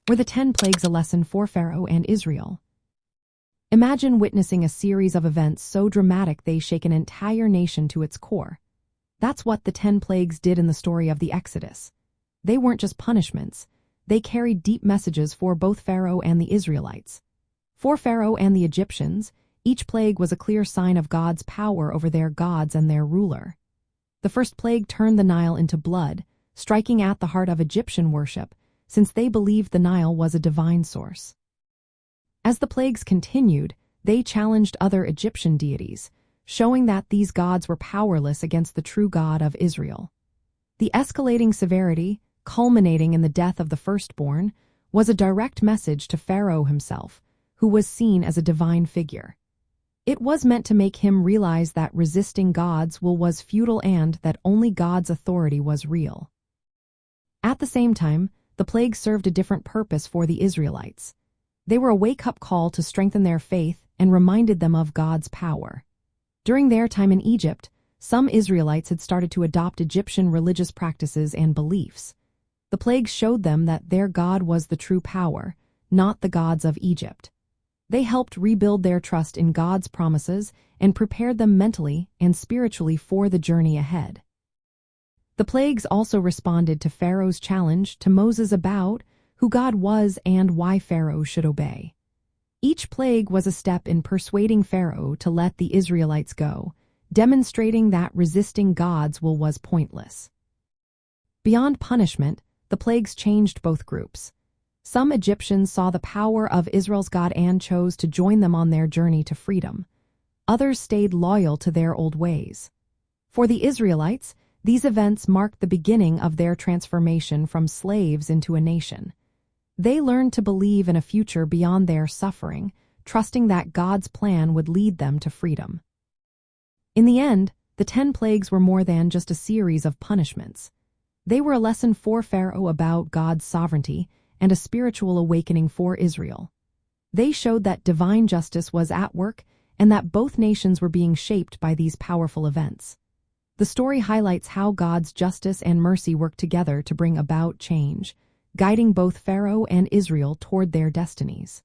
Were the 10 plagues a lesson for Pharaoh and Israel? Imagine witnessing a series of events so dramatic they shake an entire nation to its core. That's what the 10 plagues did in the story of the Exodus. They weren't just punishments. They carried deep messages for both Pharaoh and the Israelites. For Pharaoh and the Egyptians, each plague was a clear sign of God's power over their gods and their ruler. The first plague turned the Nile into blood, striking at the heart of Egyptian worship, since they believed the Nile was a divine source. As the plagues continued, they challenged other Egyptian deities, showing that these gods were powerless against the true God of Israel. The escalating severity, culminating in the death of the firstborn, was a direct message to Pharaoh himself, who was seen as a divine figure. It was meant to make him realize that resisting God's will was futile and that only God's authority was real. At the same time, the plague served a different purpose for the Israelites. They were a wake-up call to strengthen their faith and reminded them of God's power. During their time in Egypt, some Israelites had started to adopt Egyptian religious practices and beliefs. The plagues showed them that their God was the true power, not the gods of Egypt. They helped rebuild their trust in God's promises and prepared them mentally and spiritually for the journey ahead. The plagues also responded to Pharaoh's challenge to Moses about who God was and why Pharaoh should obey. Each plague was a step in persuading Pharaoh to let the Israelites go, demonstrating that resisting God's will was pointless. Beyond punishment, the plagues changed both groups. Some Egyptians saw the power of Israel's God and chose to join them on their journey to freedom. Others stayed loyal to their old ways. For the Israelites, these events marked the beginning of their transformation from slaves into a nation. They learned to believe in a future beyond their suffering, trusting that God's plan would lead them to freedom. In the end, the 10 plagues were more than just a series of punishments. They were a lesson for Pharaoh about God's sovereignty and a spiritual awakening for Israel. They showed that divine justice was at work and that both nations were being shaped by these powerful events. The story highlights how God's justice and mercy work together to bring about change, guiding both Pharaoh and Israel toward their destinies.